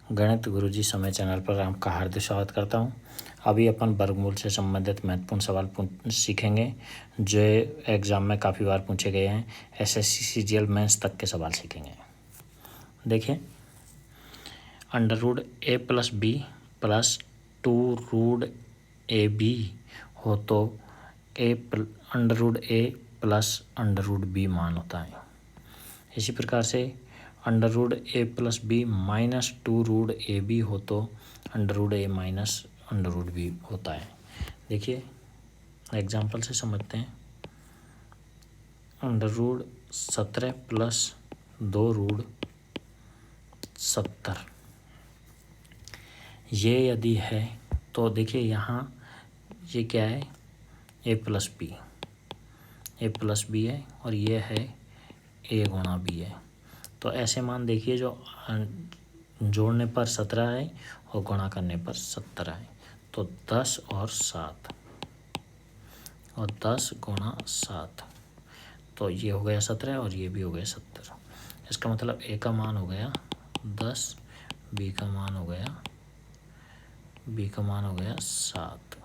गणित गुरुजी समय चैनल पर आपका हार्दिक स्वागत करता हूं। अभी अपन वर्गमूल से संबंधित महत्वपूर्ण सवाल सीखेंगे जो एग्ज़ाम में काफ़ी बार पूछे गए हैं। एसएससी सीजीएल मेंस तक के सवाल सीखेंगे। देखिए, √a+b+2√ab हो तो √a+√b मान होता है। इसी प्रकार से √a+b-2√ab हो तो √a-√b होता है। देखिए, एग्जाम्पल से समझते हैं। √17+2√70 ये यदि है तो देखिए यहाँ ये क्या है, a+b है और ये है a गुणा b है। तो ऐसे मान देखिए जो जोड़ने पर 17 है और गुणा करने पर 70 है। तो 10 और 7 और 10 गुणा 7, तो ये हो गया 17 और ये भी हो गया 70। इसका मतलब a का मान हो गया 10, b का मान हो गया 7।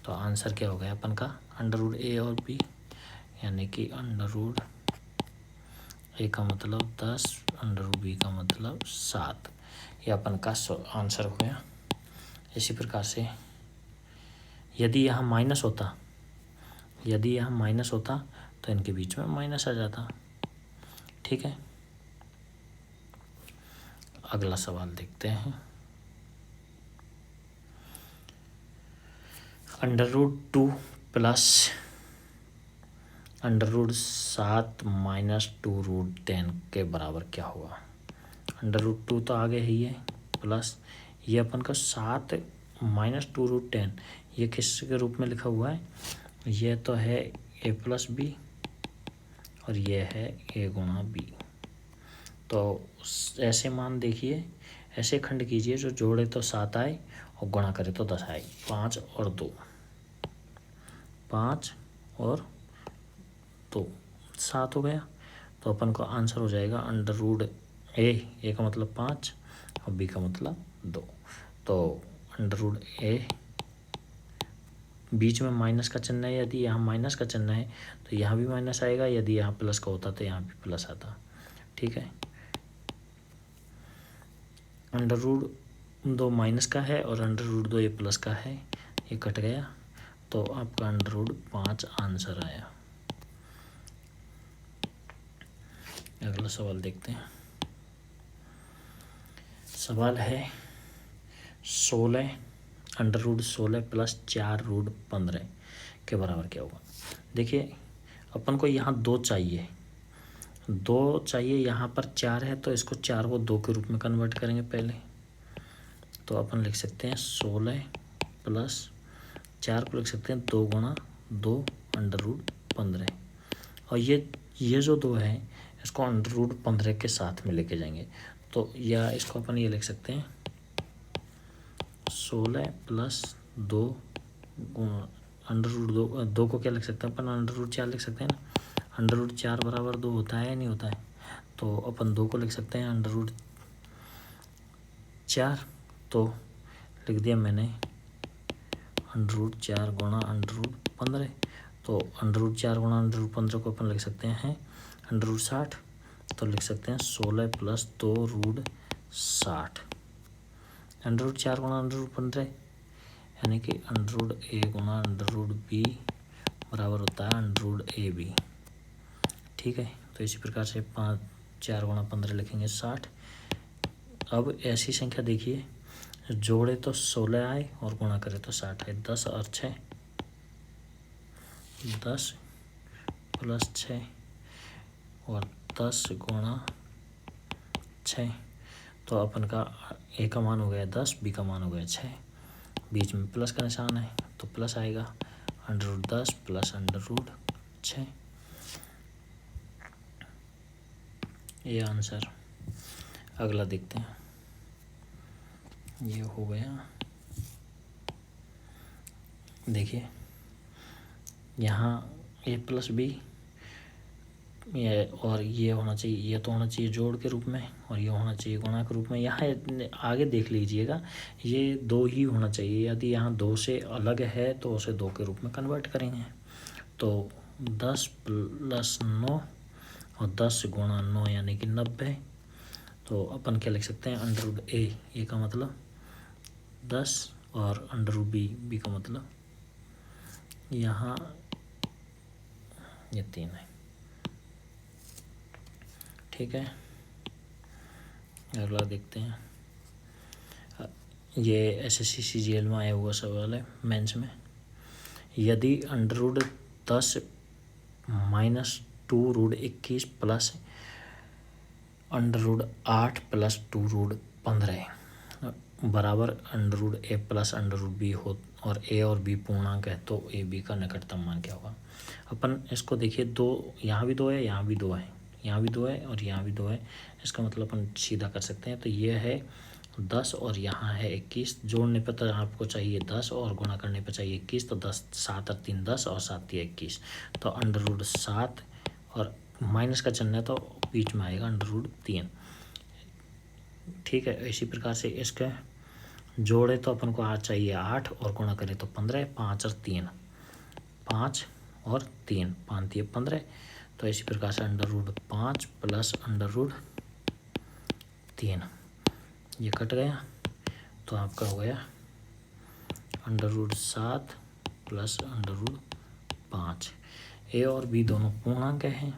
तो आंसर क्या हो गया अपन का, √a और b, यानी कि √a का मतलब 10, √b का मतलब 7। ये अपन का आंसर हो गया। इसी प्रकार से यदि यहाँ माइनस होता तो इनके बीच में माइनस आ जाता। ठीक है, अगला सवाल देखते हैं। √2+√7-2√10 के बराबर क्या होगा। √2 तो आगे ही है, प्लस ये अपन का 7-2√10, ये किस के रूप में लिखा हुआ है, ये तो है a+b और ये है a गुणा b। तो ऐसे मान देखिए, ऐसे खंड कीजिए जो जोड़े तो 7 आए और गुणा करे तो 10 आए। 5 और 2 7 हो गया। तो अपन को आंसर हो जाएगा √a का मतलब 5 और b का मतलब 2। तो √a, बीच में माइनस का चिन्ह है, यदि यहाँ माइनस का चिन्ह है तो यहाँ भी माइनस आएगा, यदि यहाँ प्लस का होता तो यहाँ भी प्लस आता। ठीक है, √2 माइनस का है और √2 ये प्लस का है, ये कट गया, तो आपका √5 आंसर आया। अगला सवाल देखते हैं। सवाल है 16 √16+4√15 के बराबर क्या होगा। देखिए, अपन को यहाँ 2 चाहिए, यहाँ पर 4 है तो इसको 4 को 2 के रूप में कन्वर्ट करेंगे पहले। तो अपन लिख सकते हैं 16+4 को लिख सकते हैं 2 गुणा 2 √15, और ये जो 2 है इसको √15 के साथ में लेके जाएंगे। तो या इसको अपन ये लिख सकते हैं 16+2 √2 को क्या लिख सकते हैं अपन, √4 लिख सकते हैं ना। √4 बराबर 2 होता है या नहीं होता है, तो अपन 2 को लिख सकते हैं √4। तो लिख दिया मैंने √4 गुणा √15। तो √4 गुणा √15 को अपन लिख सकते हैं √60। तो लिख सकते हैं 16+2√60। √4 गुणा √15 यानी कि √a गुणा √b बराबर होता है √ab। ठीक है, तो इसी प्रकार से 4 गुणा 15 लिखेंगे 60। अब ऐसी संख्या देखिए, जोड़े तो 16 आए और गुणा करे तो 60 है। 10 और 6, 10 + 6 और 10 गुणा 6, तो अपन का a का मान हो गया 10, b का मान हो गया 6, बीच में प्लस का निशान है तो प्लस आएगा, √10 + √6, ये आंसर। अगला देखते हैं, ये हो गया। देखिए, यहाँ a+b ये और ये होना चाहिए, ये तो होना चाहिए जोड़ के रूप में और ये होना चाहिए गुणा के रूप में। यहाँ आगे देख लीजिएगा, ये 2 ही होना चाहिए। यदि यहाँ 2 से अलग है तो उसे 2 के रूप में कन्वर्ट करेंगे। तो 10 + 9 और 10 × 9 यानी कि 90। तो अपन क्या लिख सकते हैं, √a का मतलब 10 और √b का मतलब यहाँ ये 3 है। ठीक है, अगला देखते हैं। ये SSC CGL में आया हुआ सवाल है मेंस में। यदि √10 - 2√21 प्लस √8 + 2√15 बराबर √a + √b हो और a और b पूर्णांक है तो a b का निकटतम मान क्या होगा। अपन इसको देखिए, 2 यहाँ भी 2 है, यहाँ भी 2 है, यहाँ भी 2 है और यहाँ भी 2 है। इसका मतलब अपन सीधा कर सकते हैं। तो ये है 10 और यहाँ है 21। जोड़ने पर तो आपको चाहिए 10 और गुणा करने पर चाहिए 21। तो 10 7 और 3 10 और 7 3 21। तो √7 और माइनस का चिन्ह है तो बीच में आएगा √3। ठीक है, इसी प्रकार से इसके जोड़े तो अपन को आज चाहिए 8 और गुणा करें तो 15। 5 और 3 5 और 3 5 3 15। तो इसी प्रकार से √5 + √3 ये कट गया तो आपका हो गया √7 + √5। a और b दोनों पूर्णांक हैं,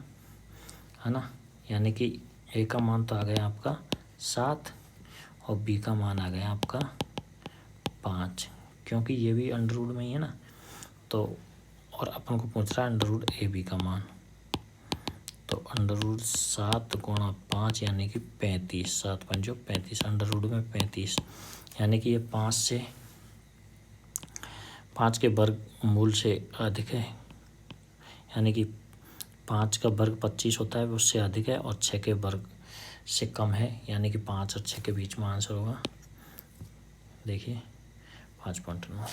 है ना। यानी कि a का मान तो आ गया आपका 7 और b का मान आ गया आपका 5, क्योंकि ये भी अंडर में ही है ना। तो और अपन को पूछ रहा है √ab का मान। तो √7 × 5 यानी कि 35। 7 × 5 = 35, √ में 35 यानी कि ये 5 के वर्गमूल से अधिक है। यानी कि 5 का वर्ग 25 होता है, उससे अधिक है, और 6 के वर्ग से कम है। यानी कि 5 और 6 के बीच में आंसर होगा। देखिए 5.9।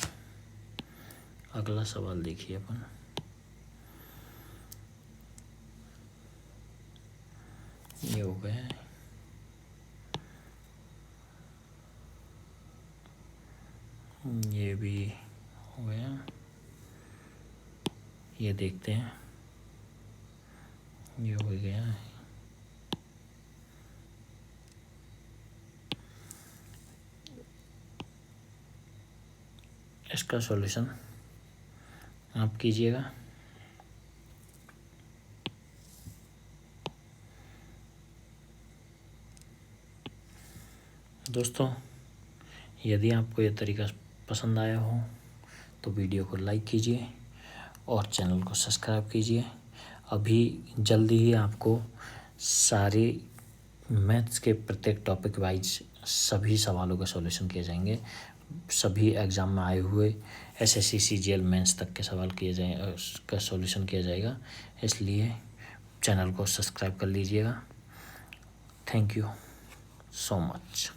अगला सवाल देखिए अपन। ये हो गया है, ये भी हो गया। ये देखते हैं, ये हो गया है। इसका सॉल्यूशन आप कीजिएगा। दोस्तों, यदि आपको ये तरीका पसंद आया हो तो वीडियो को लाइक कीजिए और चैनल को सब्सक्राइब कीजिए। अभी जल्दी ही आपको सारे मैथ्स के प्रत्येक टॉपिक वाइज सभी सवालों का सॉल्यूशन किए जाएंगे। सभी एग्ज़ाम में आए हुए SSC CGL मेंस तक के सवाल किए जाए, उसका सॉल्यूशन किया जाएगा। इसलिए चैनल को सब्सक्राइब कर लीजिएगा। Thank you so much.